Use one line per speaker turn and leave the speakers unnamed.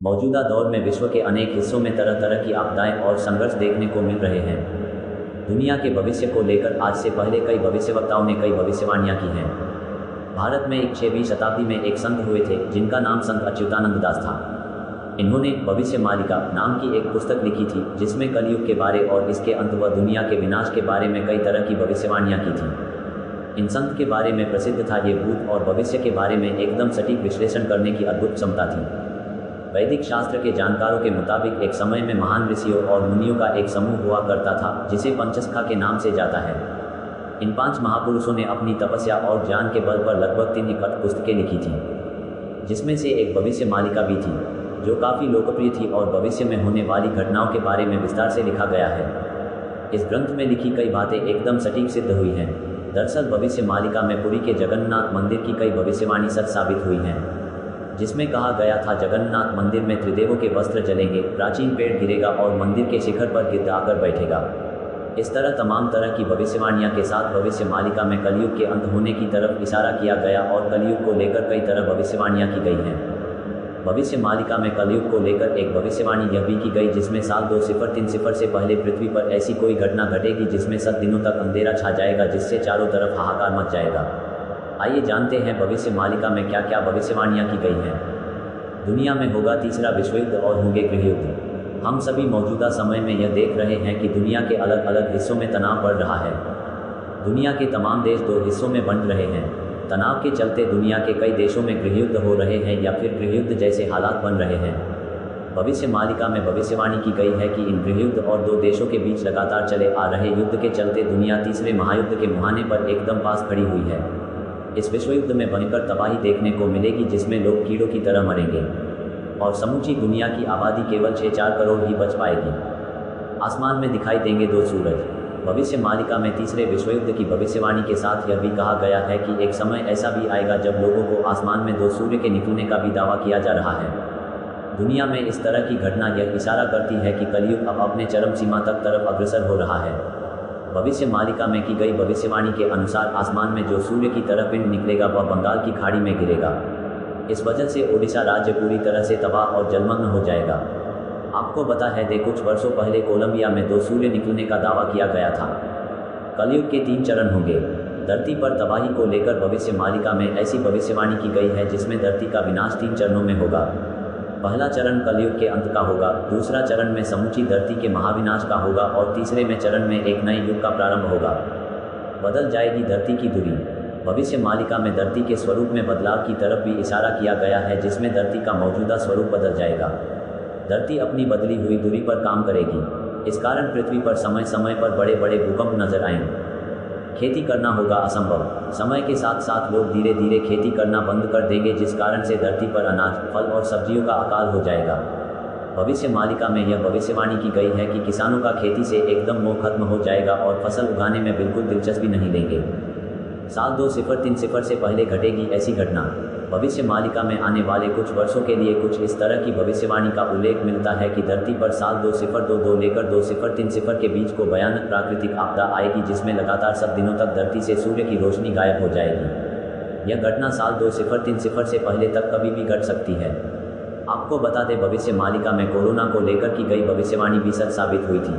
मौजूदा दौर में विश्व के अनेक हिस्सों में तरह तरह की आपदाएं और संघर्ष देखने को मिल रहे हैं। दुनिया के भविष्य को लेकर आज से पहले कई भविष्यवक्ताओं ने कई भविष्यवाणियां की हैं। भारत में 6वीं शताब्दी में एक संत हुए थे जिनका नाम संत अच्युतानंद दास था। इन्होंने भविष्य मालिका नाम की एक पुस्तक लिखी थी जिसमें कलयुग के बारे और इसके अंत व दुनिया के विनाश के बारे में कई तरह की भविष्यवाणियां की थी। इन संत के बारे में प्रसिद्ध था ये भूत और भविष्य के बारे में एकदम सटीक विश्लेषण करने की अद्भुत क्षमता थी। वैदिक शास्त्र के जानकारों के मुताबिक एक समय में महान ऋषियों और मुनियों का एक समूह हुआ करता था जिसे पंचसखा के नाम से जाता है। इन 5 महापुरुषों ने अपनी तपस्या और ज्ञान के बल पर लगभग 3 निकट पुस्तकें लिखी थी, जिसमें से एक भविष्य मालिका भी थी जो काफ़ी लोकप्रिय थी और भविष्य में होने वाली घटनाओं के बारे में विस्तार से लिखा गया है। इस ग्रंथ में लिखी कई बातें एकदम सटीक सिद्ध हुई हैं। दरअसल भविष्य मालिका में पुरी के जगन्नाथ मंदिर की कई भविष्यवाणी सच साबित हुई हैं, जिसमें कहा गया था जगन्नाथ मंदिर में त्रिदेवों के वस्त्र जलेंगे, प्राचीन पेड़ गिरेगा और मंदिर के शिखर पर गिद्ध आकर बैठेगा। इस तरह तमाम तरह की भविष्यवाणियां के साथ भविष्य मालिका में कलयुग के अंत होने की तरफ इशारा किया गया और कलयुग को लेकर कई तरह भविष्यवाणियां की गई हैं। भविष्य मालिका में कलयुग को लेकर एक भविष्यवाणी यह भी की गई जिसमें साल 2030 से पहले पृथ्वी पर ऐसी कोई घटना घटेगी जिसमें 7 दिनों तक अंधेरा छा जाएगा, जिससे चारों तरफ हाहाकार मच जाएगा। आइए जानते हैं भविष्य मालिका में क्या क्या भविष्यवाणियां की गई हैं। दुनिया में होगा तीसरा विश्व युद्ध और होंगे गृहयुद्ध। हम सभी मौजूदा समय में यह देख रहे हैं कि दुनिया के अलग अलग हिस्सों में तनाव बढ़ रहा है। दुनिया के तमाम देश 2 हिस्सों में बंट रहे हैं। तनाव के चलते दुनिया के कई देशों में गृहयुद्ध हो रहे हैं या फिर गृहयुद्ध जैसे हालात बन रहे हैं। भविष्य मालिका में भविष्यवाणी की गई है कि इन गृहयुद्ध और 2 देशों के बीच लगातार चले आ रहे युद्ध के चलते दुनिया तीसरे महायुद्ध के मुहाने पर एकदम पास खड़ी हुई है। इस विश्व युद्ध में भयंकर तबाही देखने को मिलेगी जिसमें लोग कीड़ों की तरह मरेंगे और समूची दुनिया की आबादी केवल 6-4 करोड़ ही बच पाएगी। आसमान में दिखाई देंगे 2 सूरज। भविष्य मालिका में तीसरे विश्व युद्ध की भविष्यवाणी के साथ यह भी कहा गया है कि एक समय ऐसा भी आएगा जब लोगों को आसमान में 2 सूर्य के निकलने का भी दावा किया जा रहा है। दुनिया में इस तरह की घटना यह इशारा करती है कि कलयुग अब अपने चरम सीमा तक तरफ अग्रसर हो रहा है। भविष्य मालिका में की गई भविष्यवाणी के अनुसार आसमान में जो सूर्य की तरह पिंड निकलेगा वह बंगाल की खाड़ी में गिरेगा। इस वजह से ओडिशा राज्य पूरी तरह से तबाह और जलमग्न हो जाएगा। आपको पता है कुछ वर्षों पहले कोलंबिया में 2 सूर्य निकलने का दावा किया गया था। कलयुग के 3 चरण होंगे। धरती पर तबाही को लेकर भविष्य मालिका में ऐसी भविष्यवाणी की गई है जिसमें धरती का विनाश 3 चरणों में होगा। पहला चरण कलयुग के अंत का होगा, दूसरा चरण में समूची धरती के महाविनाश का होगा और तीसरे में चरण में एक नए युग का प्रारंभ होगा। बदल जाएगी धरती की धुरी। भविष्य मालिका में धरती के स्वरूप में बदलाव की तरफ भी इशारा किया गया है जिसमें धरती का मौजूदा स्वरूप बदल जाएगा। धरती अपनी बदली हुई दूरी पर काम करेगी। इस कारण पृथ्वी पर समय समय पर बड़े बड़े भूकंप नजर आएंगे। खेती करना होगा असंभव। समय के साथ साथ लोग धीरे धीरे खेती करना बंद कर देंगे जिस कारण से धरती पर अनाज, फल और सब्जियों का अकाल हो जाएगा। भविष्य मालिका में यह भविष्यवाणी की गई है कि किसानों का खेती से एकदम मोह खत्म हो जाएगा और फसल उगाने में बिल्कुल दिलचस्पी नहीं लेंगे। साल 2030 से पहले घटेगी ऐसी घटना। भविष्य मालिका में आने वाले कुछ वर्षों के लिए कुछ इस तरह की भविष्यवाणी का उल्लेख मिलता है कि धरती पर साल 2022 लेकर 2030 के बीच को भयानक प्राकृतिक आपदा आएगी जिसमें लगातार 7 दिनों तक धरती से सूर्य की रोशनी गायब हो जाएगी। यह घटना साल 2030 से पहले तक कभी भी घट सकती है। आपको बता दें भविष्य मालिका में कोरोना को लेकर की गई भविष्यवाणी भी सच साबित हुई थी।